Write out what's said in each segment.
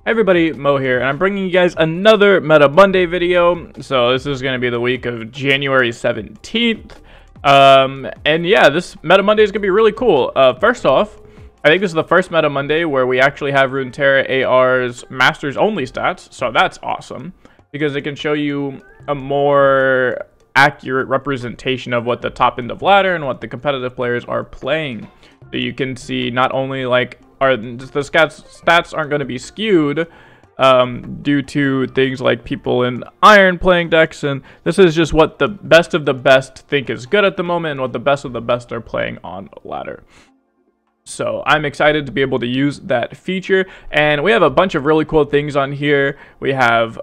Hey everybody, Mo here, and I'm bringing you guys another Meta Monday video. So this is going to be the week of January 17th. And yeah, this Meta Monday is going to be really cool. First off, I think this is the first Meta Monday where we actually have Runeterra AR's Masters only stats. So that's awesome, because it can show you a more accurate representation of what the top end of ladder and what the competitive players are playing. So you can see not only like the stats aren't going to be skewed due to things like people in iron playing decks, and this is just what the best of the best think is good at the moment and what the best of the best are playing on ladder. So I'm excited to be able to use that feature, and we have a bunch of really cool things on here. We have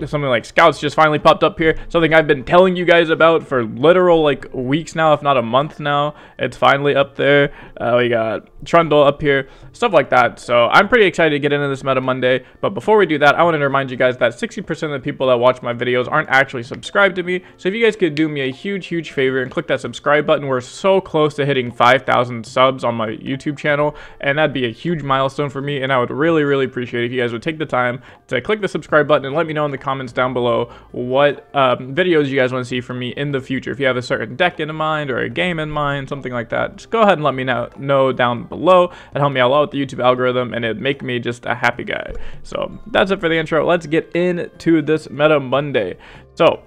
something like Scouts just finally popped up here, something I've been telling you guys about for literal like weeks now, if not a month now. It's finally up there. We got Trundle up here, stuff like that. So I'm pretty excited to get into this Meta Monday. But before we do that, I want to remind you guys that 60% of the people that watch my videos aren't actually subscribed to me. So if you guys could do me a huge favor and click that subscribe button, we're so close to hitting 5,000 subs on my YouTube channel, and that'd be a huge milestone for me, and I would really appreciate it if you guys would take the time to click the subscribe button and let me know in the comments down below what videos you guys want to see from me in the future. If you have a certain deck in mind or a game in mind, something like that, just go ahead and let me know down below. It'd help me out a lot with the YouTube algorithm, and it'd make me just a happy guy. So that's it for the intro. Let's get into this Meta Monday. So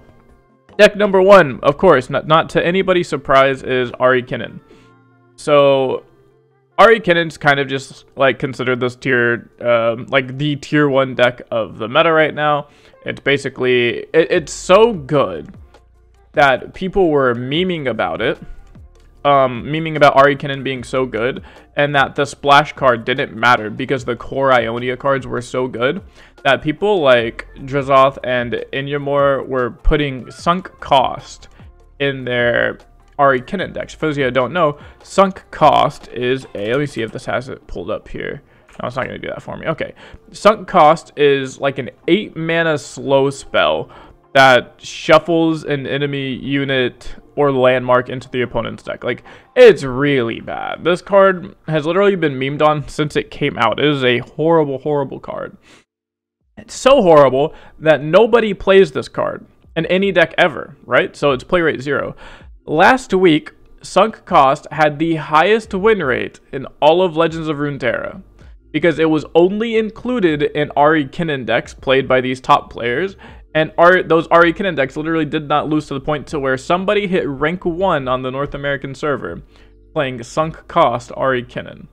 deck number one, of course, not to anybody's surprise, is Ahri Kennen. So Ahri Kennen's kind of just like considered this tier, like the tier 1 deck of the meta right now. It's basically, it's so good that people were memeing about it, memeing about Ahri Kennen being so good, and that the splash card didn't matter because the core Ionia cards were so good that people like Zerath and Inyamor were putting sunk cost in their Ahri Kennen decks. For those of you that don't know, sunk cost is a, let me see if this has it pulled up here. No, it's not going to do that for me. Okay, sunk cost is like an 8 mana slow spell that shuffles an enemy unit or landmark into the opponent's deck. Like, it's really bad. This card has literally been memed on since it came out. It is a horrible card. It's so horrible that nobody plays this card in any deck ever, right? So it's play rate 0. Last week, Sunk Cost had the highest win rate in all of Legends of Runeterra because it was only included in Ahri Kennen decks played by these top players, and those Ahri Kennen decks literally did not lose to the point to where somebody hit rank 1 on the North American server playing Sunk Cost Ahri Kennen.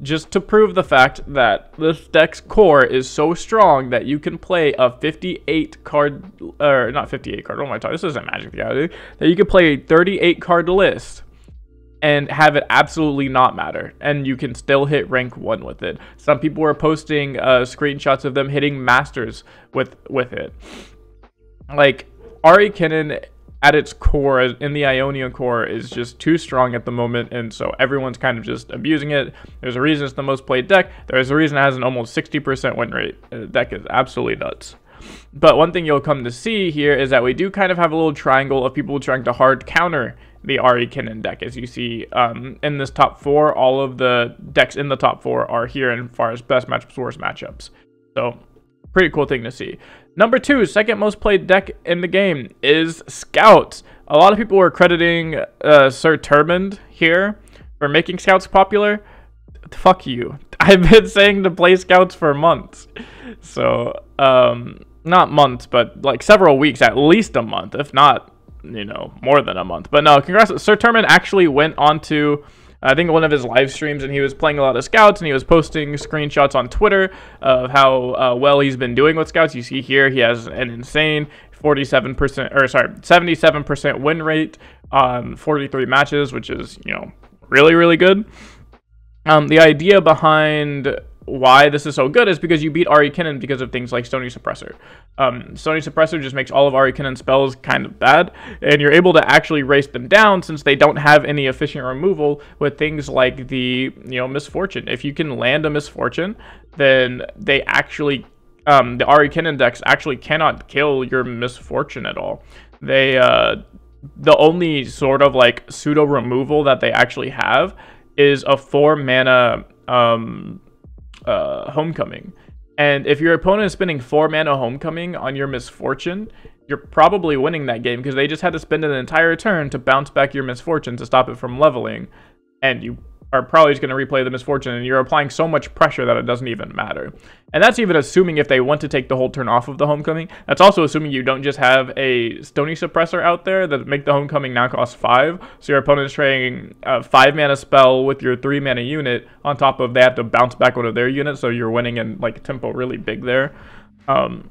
Just to prove the fact that this deck's core is so strong that you can play a 58 card, or not 58 card, what am I talking? This isn't Magic the Gathering. That you can play a 38 card list and have it absolutely not matter, and you can still hit rank 1 with it. Some people were posting screenshots of them hitting Masters with it. Like, Ahri Kennen at its core, in the Ionia core, is just too strong at the moment, and so everyone's kind of just abusing it. There's a reason it's the most played deck. There's a reason it has an almost 60% win rate. The deck is absolutely nuts. But one thing you'll come to see here is that we do kind of have a little triangle of people trying to hard counter the Ahri Kennen deck. As you see in this top 4, all of the decks in the top 4 are here as far as best matchups, worst matchups. So pretty cool thing to see. Number 2, second most played deck in the game is Scouts. A lot of people were crediting Sir Turmund here for making Scouts popular. Fuck you. I've been saying to play Scouts for months. So, not months, but like several weeks, at least a month, if not, you know, more than a month. But no, congrats. Sir Turmund actually went on to, I think, one of his live streams, and he was playing a lot of Scouts, and he was posting screenshots on Twitter of how well he's been doing with Scouts. You see here, he has an insane 77% win rate on 43 matches, which is, you know, really good. The idea behind why this is so good is because you beat Ahri Kennen because of things like Stony Suppressor. Stony Suppressor just makes all of Ahri Kennen spells kind of bad, and you're able to actually race them down since they don't have any efficient removal with things like the, you know, Misfortune. If you can land a Misfortune, then they actually, the Ahri Kennen decks actually cannot kill your Misfortune at all. They, the only sort of like pseudo removal that they actually have is a 4 mana Homecoming. And if your opponent is spending 4 mana Homecoming on your Misfortune, you're probably winning that game because they just had to spend an entire turn to bounce back your Misfortune to stop it from leveling. And you are probably just going to replay the Misfortune, and you're applying so much pressure that it doesn't even matter. And that's even assuming if they want to take the whole turn off of the Homecoming. That's also assuming you don't just have a Stony Suppressor out there that make the Homecoming now cost 5. So your opponent is trading a 5 mana spell with your 3 mana unit on top of they have to bounce back one of their units, so you're winning in like tempo really big there. And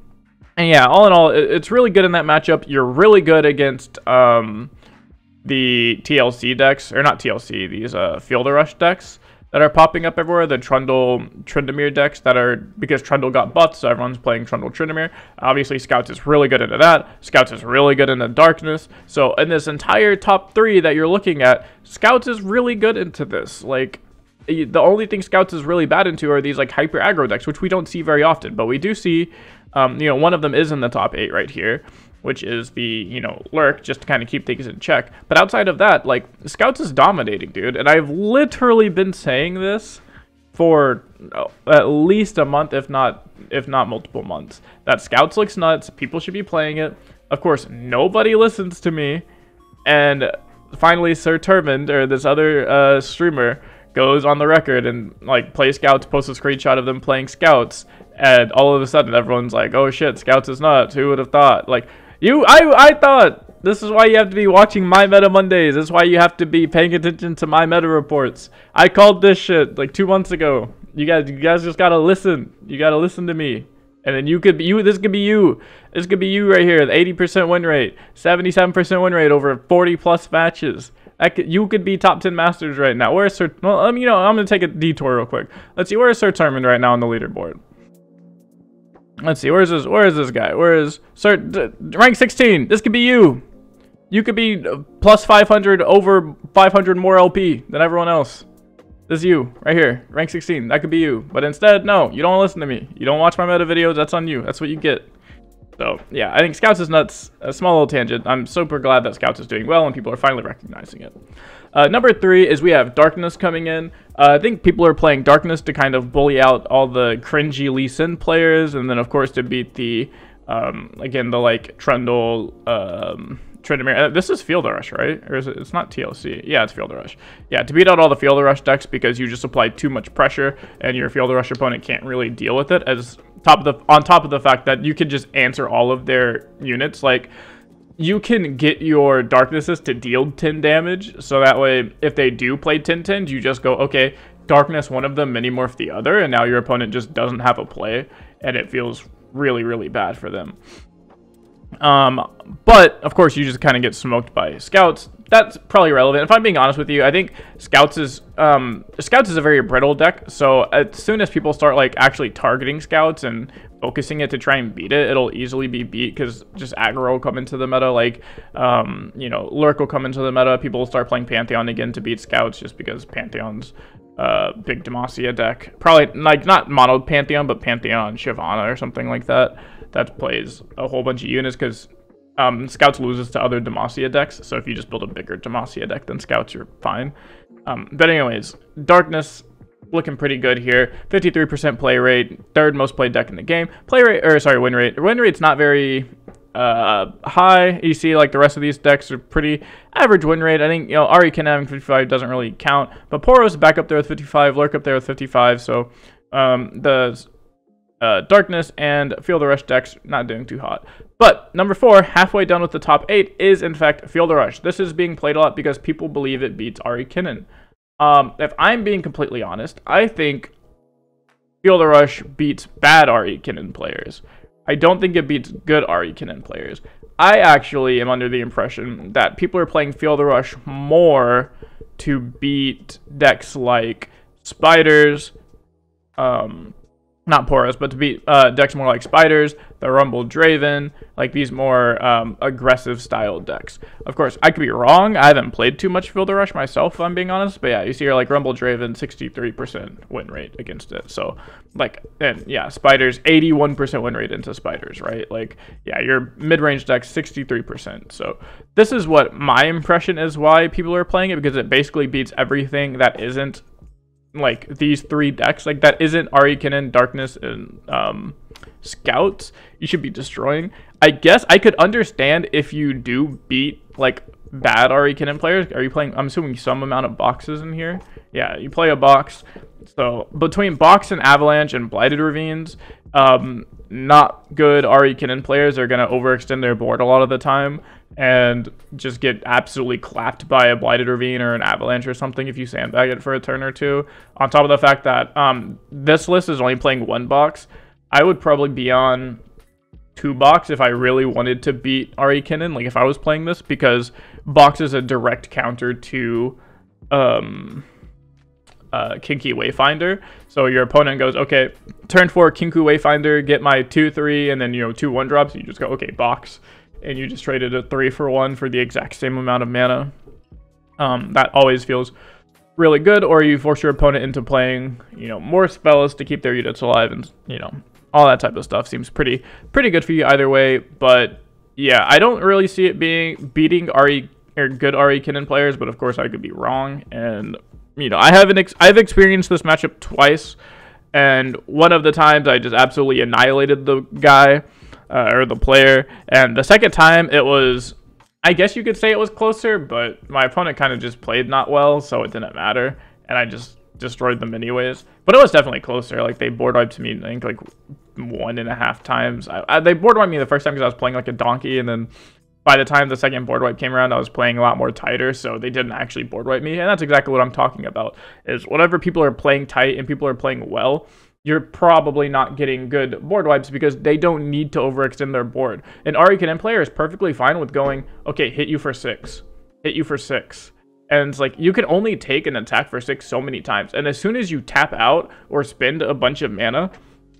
yeah, all in all, it's really good in that matchup. You're really good against the TLC decks, or not TLC, these Fielder Rush decks that are popping up everywhere, the Trundle Tryndamere decks that are, because Trundle got buffed, so everyone's playing Trundle Tryndamere. Obviously, Scouts is really good into that. Scouts is really good into Darkness. So in this entire top 3 that you're looking at, Scouts is really good into this. Like, the only thing Scouts is really bad into are these like hyper aggro decks, which we don't see very often, but we do see, one of them is in the top 8 right here, which is the, Lurk, just to kind of keep things in check. But outside of that, like, Scouts is dominating, dude. And I've literally been saying this for at least a month, if not multiple months, that Scouts looks nuts. People should be playing it. Of course, nobody listens to me. And finally, Sir Turmund, or this other streamer, goes on the record and, like, plays Scouts, posts a screenshot of them playing Scouts. And all of a sudden, everyone's like, oh shit, Scouts is nuts. Who would have thought? Like, I thought this is why you have to be watching My Meta Mondays. This is why you have to be paying attention to my meta reports. I called this shit like 2 months ago. You guys just gotta listen. You gotta listen to me. And then this could be you. This could be you right here. The 80% win rate, 77% win rate over 40 plus matches. You could be top 10 masters right now. Where's Sir? Well, I'm gonna take a detour real quick. Let's see, where's Sir Turmund right now on the leaderboard? Let's see, where is this guy? Where is Sir rank 16? This could be you. You could be plus 500 over 500 more LP than everyone else. This is you right here, rank 16. That could be you. But instead, no, you don't listen to me. You don't watch my meta videos. That's on you. That's what you get. So yeah, I think Scouts is nuts. A small little tangent. I'm super glad that Scouts is doing well and people are finally recognizing it. Number 3 is we have Darkness coming in. I think people are playing Darkness to kind of bully out all the cringy Lee Sin players, and then of course to beat the again the like Trundle Tryndamere. This is Fielder Rush, right? Or is it? It's not TLC. Yeah, it's Fielder Rush. Yeah, to beat out all the Fielder Rush decks because you just applied too much pressure and your Fielder Rush opponent can't really deal with it. On top of the fact that you can just answer all of their units, like, you can get your Darknesses to deal 10 damage, so that way, if they do play 10-10, you just go, okay, Darkness one of them, Mini-Morph the other, and now your opponent just doesn't have a play, and it feels really, really bad for them. But, of course, you just kind of get smoked by Scouts. That's probably relevant. If I'm being honest with you, I think Scouts is a very brittle deck, so as soon as people start, like, actually targeting Scouts and focusing it to try and beat it, it'll easily be beat, because just aggro will come into the meta, like, Lurk will come into the meta, people will start playing Pantheon again to beat Scouts, just because Pantheon's big Demacia deck. Probably, like, not mono Pantheon, but Pantheon Shyvana or something like that. That plays a whole bunch of units, because Scouts loses to other Demacia decks, so if you just build a bigger Demacia deck than Scouts, you're fine. But anyways, Darkness looking pretty good here. 53% play rate, third most played deck in the game. Win rate. Win rate's not very high. You see, like, the rest of these decks are pretty average win rate. I think, Ari Ken having 55 doesn't really count, but Poros back up there with 55, Lurk up there with 55, so the Darkness and Fielder Rush decks not doing too hot. But number 4, halfway done with the top 8, is in fact Fielder Rush. This is being played a lot because people believe it beats Ari Kinnan. If I'm being completely honest, I think Fielder Rush beats bad Ari Kinnan players. I don't think it beats good Ari Kinnan players. I actually am under the impression that people are playing Fielder Rush more to beat decks like Spiders, not Poros, but to beat decks more like Spiders, the Rumble Draven, like these more aggressive style decks. Of course, I could be wrong. I haven't played too much Fielder Rush myself, if I'm being honest. But yeah, you see here, like, Rumble Draven, 63% win rate against it. So, like, and yeah, Spiders, 81% win rate into Spiders, right? Like, yeah, your mid-range deck, 63%. So this is what my impression is why people are playing it, because it basically beats everything that isn't like these 3 decks, like that isn't Ari Kinnin, Darkness, and Scouts, you should be destroying. I guess I could understand if you do beat like bad Ari Kinnin players. Are you playing? I'm assuming some amount of boxes in here. Yeah, you play a box. So between box and avalanche and blighted ravines, not good Ari Kinnin players are gonna overextend their board a lot of the time and just get absolutely clapped by a blighted ravine or an avalanche or something if you sandbag it for a turn or two. On top of the fact that this list is only playing 1 box, I would probably be on 2 box if I really wanted to beat Ari Kinnin, like if I was playing this, because box is a direct counter to Kinky Wayfinder. So your opponent goes, okay, turn 4 Kinky Wayfinder, get my 2/3, and then 2 1-drops. You just go, okay, box, and you just traded a 3-for-1 for the exact same amount of mana. That always feels really good. Or you force your opponent into playing more spells to keep their units alive, and all that type of stuff seems pretty good for you either way. But yeah, I don't really see it beating good Ari Kinnin players, but of course I could be wrong. And I've experienced this matchup twice, and one of the times I just absolutely annihilated the guy or the player, and the second time it was, I guess you could say it was closer, but my opponent kind of just played not well, so it didn't matter, and I just destroyed them anyways. But it was definitely closer. Like, they board wiped me, I think, like 1.5 times. They board wiped me the first time because I was playing like a donkey, and then by the time the second board wipe came around, I was playing a lot more tighter, so they didn't actually board wipe me. And that's exactly what I'm talking about, is whenever people are playing tight and people are playing well, you're probably not getting good board wipes because they don't need to overextend their board. An Ari Kinnin player is perfectly fine with going, okay, hit you for 6. Hit you for 6. And it's like, you can only take an attack for 6 so many times. And as soon as you tap out or spend a bunch of mana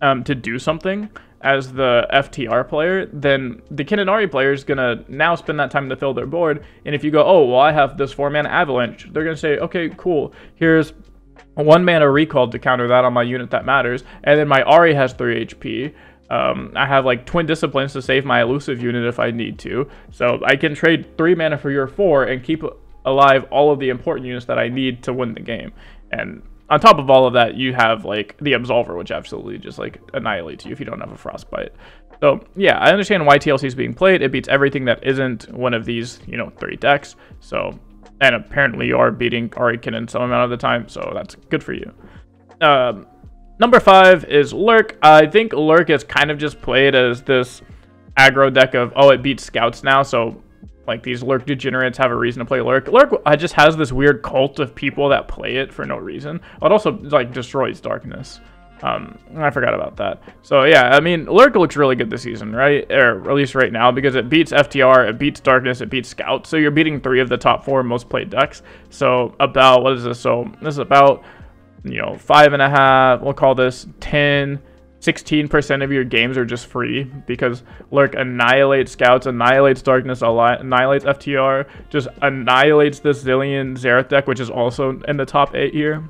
to do something as the FTR player, then the Kinninari player is going to now spend that time to fill their board. And if you go, oh, well, I have this 4-mana avalanche, they're going to say, okay, cool, here's a 1-mana recall to counter that on my unit that matters. And then my Ari has 3 HP. I have like Twin Disciplines to save my elusive unit if I need to. So I can trade 3 mana for your 4 and keep alive all of the important units that I need to win the game. And on top of all of that, you have like the Absolver, which absolutely just like annihilates you if you don't have a Frostbite. So yeah, I understand why TLC is being played. It beats everything that isn't one of these 3 decks. So, and apparently you are beating Ari Kinnin some amount of the time, so that's good for you. Number 5 is Lurk. I think Lurk is kind of just played as this aggro deck of, oh, it beats Scouts now, so like these Lurk degenerates have a reason to play Lurk. Lurk just has this weird cult of people that play it for no reason. It also like destroys Darkness. I forgot about that. So yeah, I mean, Lurk looks really good this season, right? Or at least right now, because it beats FTR, it beats Darkness, it beats Scout. So you're beating 3 of the top 4 most played decks. So about, what is this? So this is about 5.5, we'll call this 16% of your games are just free because Lurk annihilates Scouts, annihilates Darkness, annihilates FTR, just annihilates this Zillion Zerath deck, which is also in the top 8 here.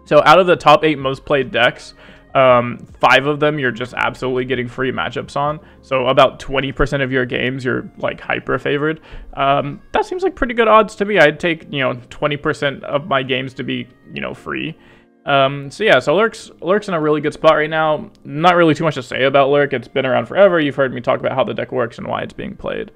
So out of the top 8 most played decks, 5 of them you're just absolutely getting free matchups on. So about 20% of your games you're like hyper favored. That seems like pretty good odds to me. I'd take 20% of my games to be free. So yeah, so Lurk's in a really good spot right now. Not really too much to say about Lurk. It's been around forever. You've heard me talk about how the deck works and why it's being played.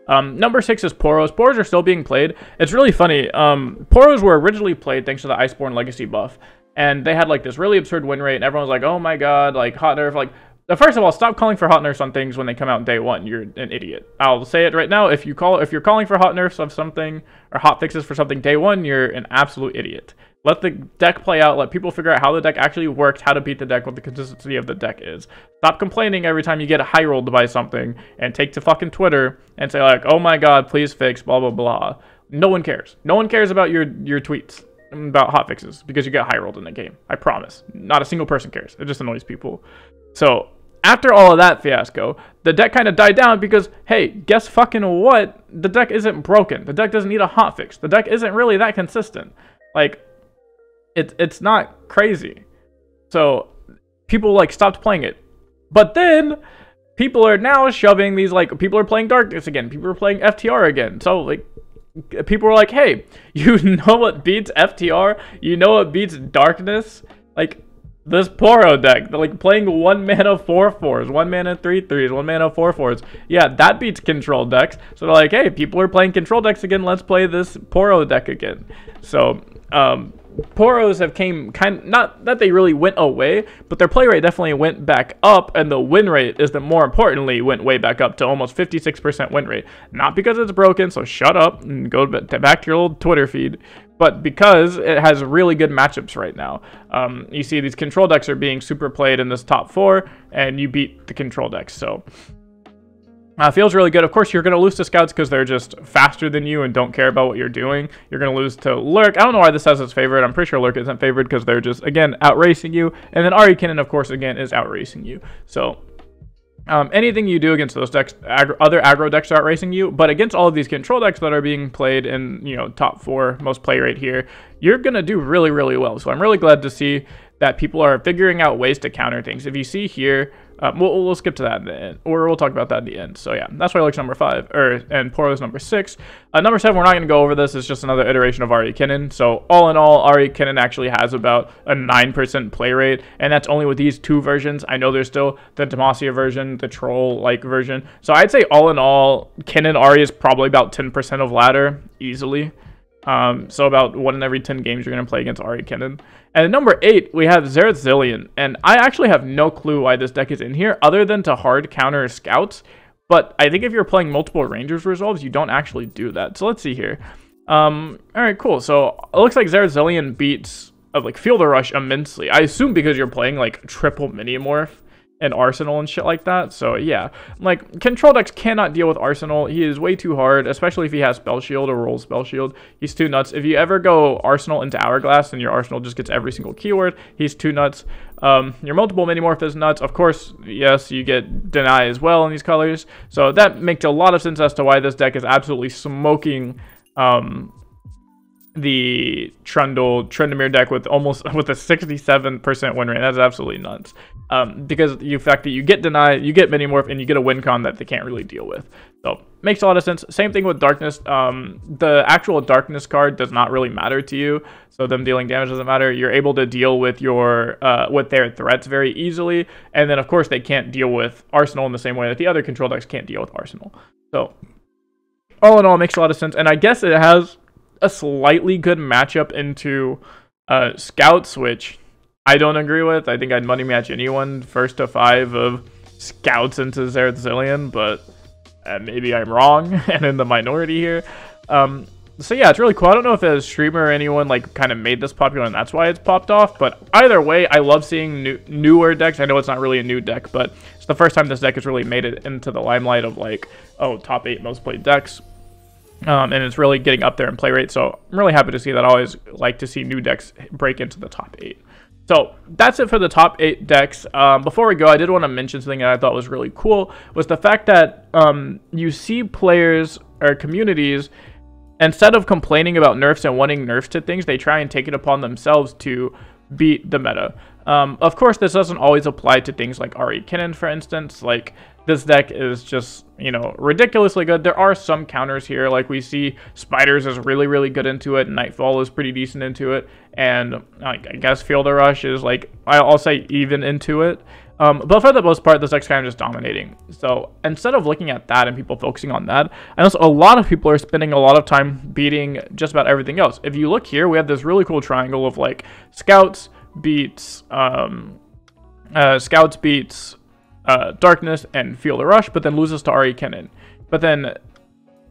Number 6 is Poros. Poros are still being played. It's really funny. Poros were originally played thanks to the Iceborne Legacy buff. And they had like this really absurd win rate, and everyone was like, oh my god, like hot nerf. Like, first of all, stop calling for hot nerfs on things when they come out day 1. You're an idiot. I'll say it right now. If you're calling for hot nerfs of something or hot fixes for something day 1, you're an absolute idiot. Let the deck play out. Let people figure out how the deck actually works, how to beat the deck, what the consistency of the deck is. Stop complaining every time you get high rolled by something and take to fucking Twitter and say like, oh my god, please fix, blah, blah, blah. No one cares. No one cares about your tweets about hot fixes because you get high rolled in the game. I promise. Not a single person cares. It just annoys people. So after all of that fiasco, the deck kind of died down because, hey, guess fucking what? The deck isn't broken. The deck doesn't need a hot fix. The deck isn't really that consistent. Like, it's not crazy. So people like stopped playing it. But then people are now shoving these, like, people are playing Darkness again. People are playing FTR again. So like people were like, hey, you know what beats FTR? You know what beats Darkness? Like, this Poro deck, like playing 1 mana 4/4s, 1 mana 3/3s, 1 mana 4/4s. Yeah, that beats control decks. So they're like, hey, people are playing control decks again. Let's play this Poro deck again. So, Poros have came not that they really went away, but their play rate definitely went back up, and the win rate is that more importantly went way back up to almost 56% win rate. Not because it's broken, so shut up and go back to your old Twitter feed, but because it has really good matchups right now. You see these control decks are being super played in this top 4, and you beat the control decks, so feels really good. Of course, you're going to lose to Scouts because they're just faster than you and don't care about what you're doing. You're going to lose to Lurk. I don't know why this says it's favorite. I'm pretty sure Lurk isn't favored because they're just, again, outracing you. And then Ari Kinnan, of course, again, is outracing you. So anything you do against those decks, other aggro decks are outracing you. But against all of these control decks that are being played in, you know, top 4, most play rate here, you're going to do really, really well. So I'm really glad to see that people are figuring out ways to counter things. If you see here, we'll skip to that in the end, or we'll talk about that in the end. So yeah, that's why I like number 5, and Poro's number 6. Number 7, we're not going to go over this. It's just another iteration of Ari Kinnan. So all in all, Ari Kinnan actually has about a 9% play rate, and that's only with these 2 versions. I know there's still the Demacia version, the Troll-like version. So I'd say all in all, Kinnan Ari is probably about 10% of ladder, easily. So about 1 in every 10 games you're going to play against Ari Kinnan. And at number 8, we have Zerath Zillion. And I actually have no clue why this deck is in here, other than to hard counter Scouts. But I think if you're playing multiple Rangers Resolves, you don't actually do that. So let's see here. Alright, cool. So it looks like Zerath Zillion beats like Field Rush immensely. I assume because you're playing like triple Mini-Morph and Arsenal and shit like that. So yeah, like control decks cannot deal with Arsenal. He is way too hard, especially if he has Spell Shield or rolls Spell Shield. He's too nuts. If you ever go Arsenal into Hourglass and your Arsenal just gets every single keyword, he's too nuts. Your multiple Mini-Morph is nuts. Of course, yes, you get Deny as well in these colors. So that makes a lot of sense as to why this deck is absolutely smoking the Trundle Tryndamere deck with a 67% win rate. That's absolutely nuts. Because the fact that you get Deny, you get Mini-Morph, and you get a win con that they can't really deal with. So makes a lot of sense. Same thing with Darkness. The actual Darkness card does not really matter to you, so them dealing damage doesn't matter. You're able to deal with your with their threats very easily, and then of course they can't deal with Arsenal in the same way that the other control decks can't deal with Arsenal. So all in all, it makes a lot of sense, and I guess it has a slightly good matchup into Scouts, which I don't agree with. I think I'd money match anyone 1st to 5 of Scouts into Zerath Zillion, but maybe I'm wrong and in the minority here. So yeah, it's really cool. I don't know if a streamer or anyone like kind of made this popular and that's why it's popped off, but either way, I love seeing newer decks. I know it's not really a new deck, but it's the first time this deck has really made it into the limelight of like, oh, top 8 most played decks. And it's really getting up there in play rate, so I'm really happy to see that. I always like to see new decks break into the top 8. So that's it for the top 8 decks. Before we go, I did want to mention something that I thought was really cool, was the fact that you see players or communities, instead of complaining about nerfs and wanting nerfs to things, they try and take it upon themselves to beat the meta. Of course, this doesn't always apply to things like Ari Kinnan, for instance. Like, this deck is just, you know, ridiculously good. There are some counters here, like we see Spiders is really, really good into it, Nightfall is pretty decent into it, and like, I guess Field Rush is like, I'll say even into it. But for the most part, this deck's kind of just dominating. So instead of looking at that and people focusing on that, I know a lot of people are spending a lot of time beating just about everything else. If you look here, we have this really cool triangle of like Scouts beats Darkness and Field Rush, but then loses to Ari Kinnan. But then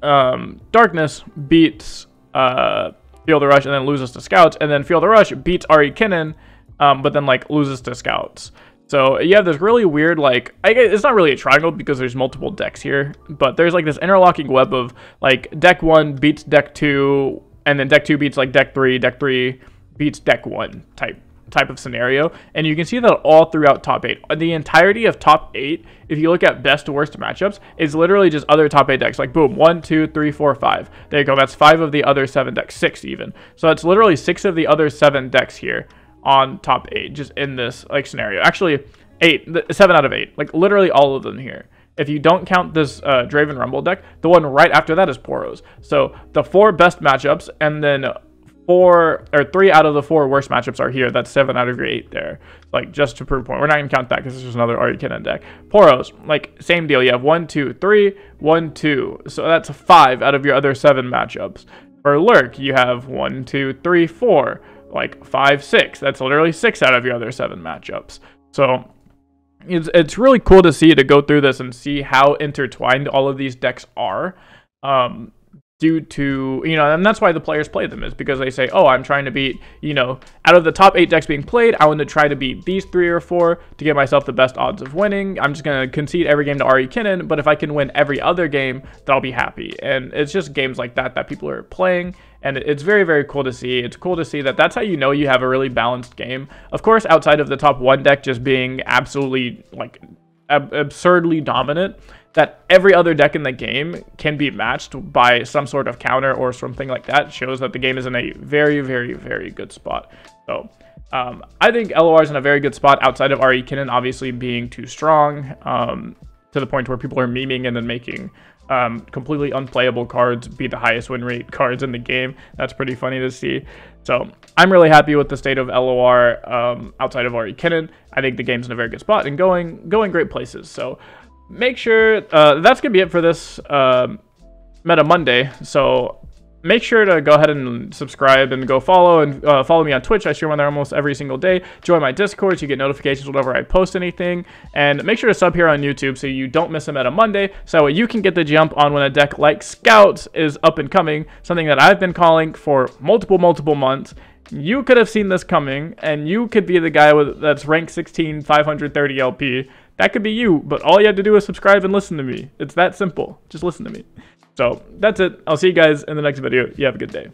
Darkness beats Field Rush and then loses to Scouts, and then Field Rush beats Ari Kinnan, but then like loses to Scouts. So you have this really weird, like, it's not really a triangle because there's multiple decks here, but there's like this interlocking web of like deck 1 beats deck 2, and then deck 2 beats like deck 3 beats deck 1 type of scenario. And you can see that all throughout top 8. The entirety of top 8, if you look at best to worst matchups, is literally just other top 8 decks. Like boom, 1, 2, 3, 4, 5. There you go. That's 5 of the other 7 decks, 6 even. So it's literally 6 of the other 7 decks here on top 8, just in this like scenario. Actually 7 out of 8, like literally all of them here. if you don't count this Draven Rumble deck, the one right after that is Poros. So the 4 best matchups, and then 3 out of the 4 worst matchups are here. That's 7 out of your 8 there. Like, just to prove a point. We're not gonna count that because this is another Arcana deck. Poros, like, same deal. You have 1, 2, 3, 1, 2. So that's 5 out of your other 7 matchups. For Lurk, you have 1, 2, 3, 4. Like, 5, 6. That's literally 6 out of your other 7 matchups. So it's really cool to see, to go through this and see how intertwined all of these decks are. Due to, and that's why the players play them, is because they say, oh, I'm trying to beat, out of the top 8 decks being played, I want to try to beat these 3 or 4 to give myself the best odds of winning. I'm just going to concede every game to Ari Kinnan, but if I can win every other game, then I'll be happy. And it's just games like that people are playing, and it's very, very cool to see. It's cool to see that that's how you know you have a really balanced game. Of course, outside of the top 1 deck just being absolutely, like, absurdly dominant, that every other deck in the game can be matched by some sort of counter or something like that, shows that the game is in a very, very, very good spot. So I think LoR is in a very good spot, outside of Ari Kinnan obviously being too strong, to the point where people are memeing and then making completely unplayable cards be the highest win rate cards in the game. That's pretty funny to see. So I'm really happy with the state of LoR outside of Ari Kinnan. I think the game's in a very good spot and going great places. So make sure that's gonna be it for this Meta Monday. So make sure to go ahead and subscribe and go follow me on Twitch. I stream on there almost every single day. Join my Discord so you get notifications whenever I post anything, and make sure to sub here on YouTube so you don't miss a Meta Monday, so you can get the jump on when a deck like Scouts is up and coming, something that I've been calling for multiple months. You could have seen this coming, and you could be the guy that's ranked 16, 530 LP. That could be you, but all you have to do is subscribe and listen to me. It's that simple. Just listen to me. So that's it. I'll see you guys in the next video. You have a good day.